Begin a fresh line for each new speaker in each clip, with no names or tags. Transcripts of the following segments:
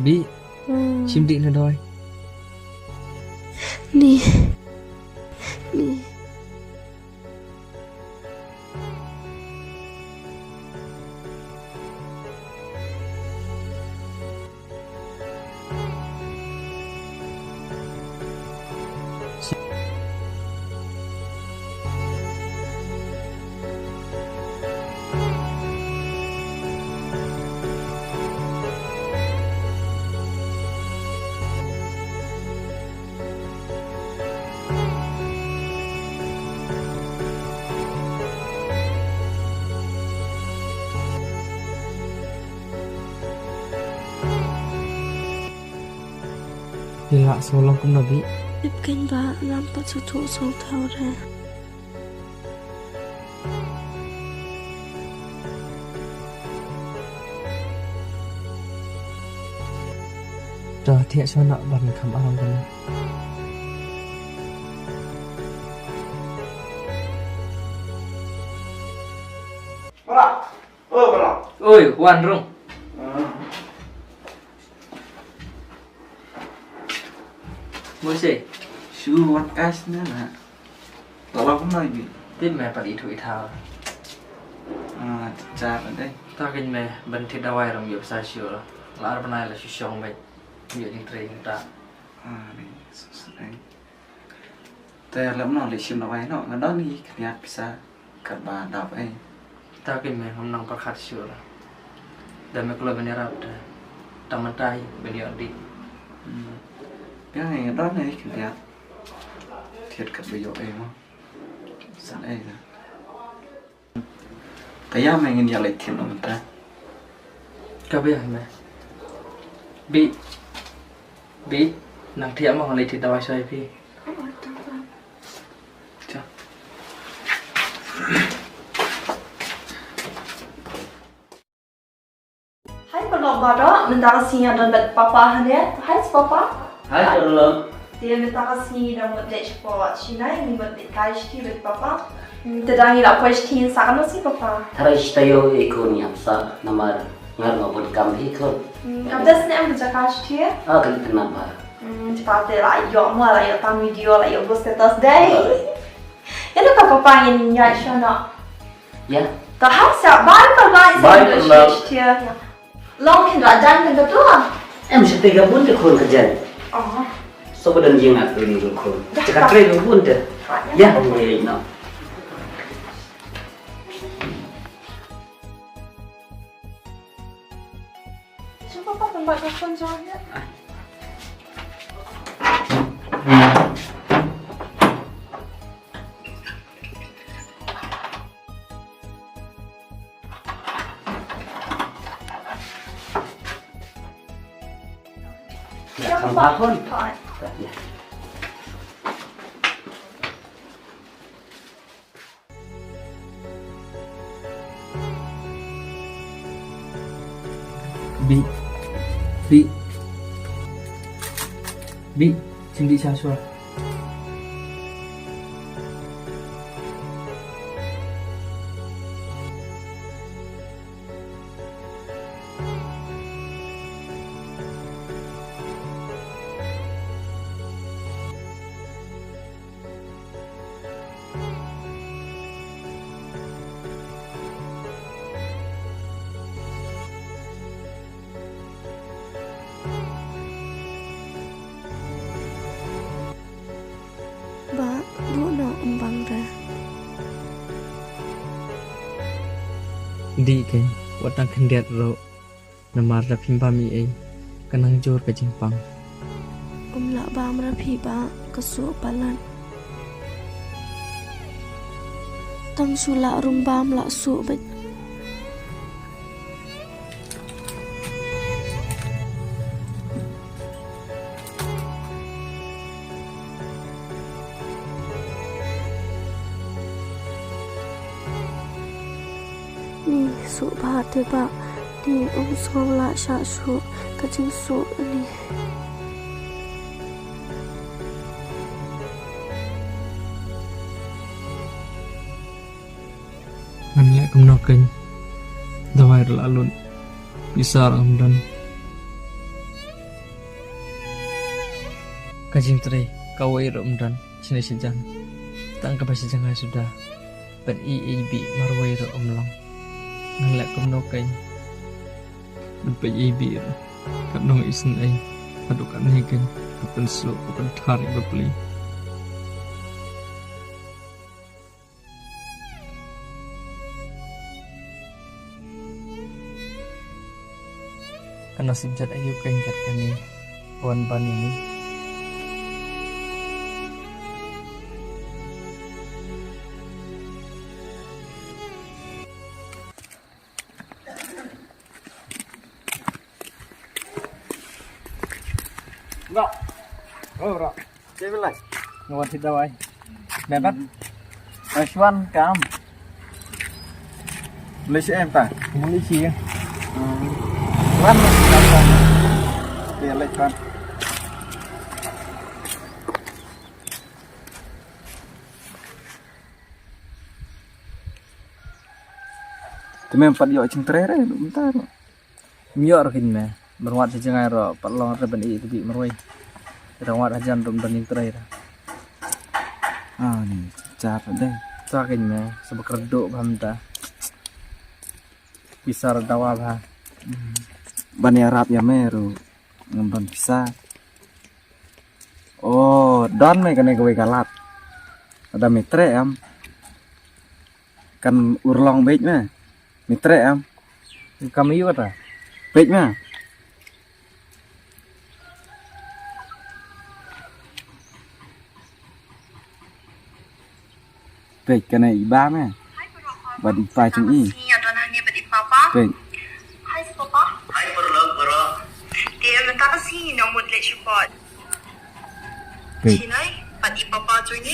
Bị chim định là đôi
Nih, nih.
thì lạ số lòng cũng là bị
Tiếp kênh và làm bắt sự thủ sâu thao ra.
trở thiện cho nợ bằng khám áo của mình.
Oi, Wan Rung. Mới gì?
Chú what guys nữa nè. Tao cũng nói gì.
Tiếp mẹ bà đi thủy thao.
Cha ở đây.
Ta kinh mẹ bên thiết đào ai rong nghiệp xa xưa là ở bên này là chú xong mẹ nhiều những training ta.
Đây, đây. Ta lắm nó lấy chim nó ấy nó đó đi cái nhà pizza cả bà đọc ấy.
Ta kinh mẹ hôm nay có khát xưa là để mẹ cô bên này ra tầm anh trai bên này đi.
Cái này đó này cái nhà thiệt cả bây giờ em không. Sẵn ấy rồi. Cái nhà mày nghe lại thiệt nó mình ta.
Các bé mẹ bị nàng thiệm mà họ lấy thịt đào ai xoay phi. Chà.
Hai pelong baro minta kasih dan bet papa hanya. Hai papa.
Hai tolong.
Dia minta kasih dan bet dek papa. Cina ini bet kai sti bet papa. Tedangi la pois tin sakno si papa.
Thara istayo ekoni apsa namar ngar ngobot kam hikon.
Abdas ne am jakai sti.
Kali kenapa?
Cepat lah yo mo lah yo tam video lah yo post status day. Itu ka papa yang nyai shona.
Ya.
Tak hasa baik
Baik,
baik
Pak.
sti. Long kin rajan kan tu.
Em sẽ tega bun de khon kerja.
Oh.
So badan jing aku ni khon. Cakap keren bun de. Ya, ni no.
Cuba papa tempat telepon soalnya.
Ya, kamu pun. Ya.
Bị chim đi xa xưa.
Ba, bu nak embang dah.
Di kan watang kendiat ro namar da pimpa mi ai kanang jor ka jingpang.
Lak ba merapi ba kesu palan. Tang sulak rumbam lak su bet. Ni su ba te ba ni song la sha su ka jing su ni.
ngan lek kemnoken dawai alun bisa ramdan kajing teri kawai ramdan sini sejan tangkap sejang sudah pen ibi marwai ramlang ngan lek kemnoken ben ibi kadang isen ai adukan hegen bukan slow bukan tarik beli karena simjat ayu kenjat kani wan ban ini
Bro. Oh, bro. Saya bilang.
ngawan si dawai dapat
Ashwan kam. Malaysia em ta.
polisi ya
Wan. Dia lek kan. Temem pat yo cing trere bentar.
miyor kinna berwat si jengai ro palong reben i tubi meroi rawat ajan rum dan terakhir
Ah ni car deh.
sakinnya sebekerduk pamta pisar dawa bah
Bani Arab ya meru ngemban bisa. Oh, don me kene kowe kalat. Ada mitre am. Kan urlong baik mah. Mitre am.
kami yuk kata
Baik mah. Baik kene iba mah. Badi pa chung i.
Sini ada nanya badi papa.
Baik.
Hai si papa.
Hai bro.
Dia minta ke sini nomor lek support.
Baik.
Sini badi papa tu ni.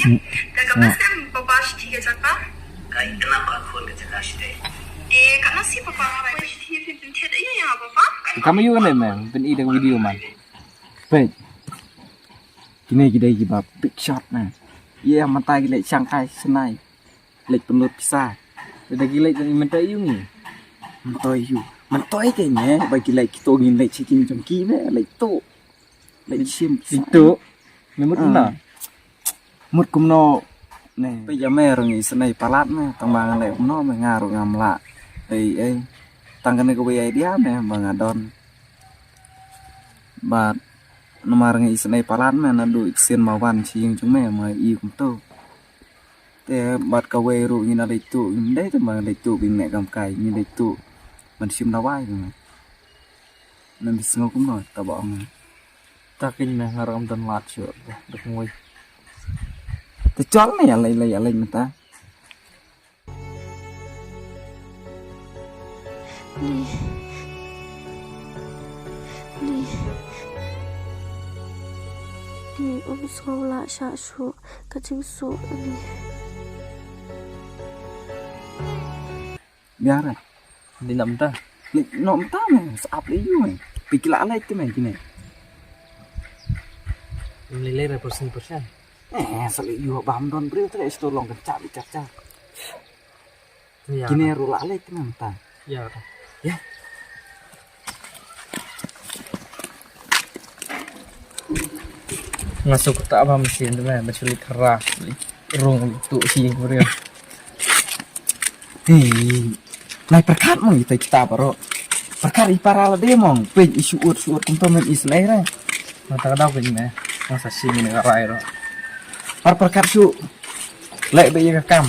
Dan kapan papa sih jaka?
Kai kenapa phone ke cakap sih?
Karena si papa apa sih tiada ya papa.
kami yuk kan memang ben i dengan video man
Baik. Kini kita giba big shot nah. Iya mata gila Shanghai senai. Lek penut bisa.
udah gila dan minta yungi
Mentoi kayaknya bagi lek kita ngin lek cikin jongki ne lek tu. Lek sim
itu memang benar
mut kumno ne. Bây giờ mẹ rồi nghĩ senai palat ne tang bang lek kumno me ngaru ngamla. Ei tang kene kowe dia me bang adon. Bat nomar ngi senai palat me na du iksen mawan ciing chung me ma i kum tu. Te bat ka we ru ngina lek tu ndai te bang lek tu bin nek gam kai ni lek tu man sim na wai ma. Nan bisngo kumno ta bong.
takinnya ngaram dan lacio dek ngoi
Te chol ne ya lay mata.
Di sekolah syasu kacing su ini
Biar
di nak mentah
lek no mata me saap le yu me. Pikila alai te me kini.
nilai repersen
Sali yu bam don brio te sto long kencak bicara.
ya
Kini rula alai te mata.
ya masuk tak apa mesin tu kan bersulit keras rung tu si beri
Hei, lai perkat mong ita kita baro. Perkat ipara la de mong. Pe isu ut kumtomen isnai ra.
mata kadau ke ni masa sini ni karai ro
Par perkat su. Lek be ya kam.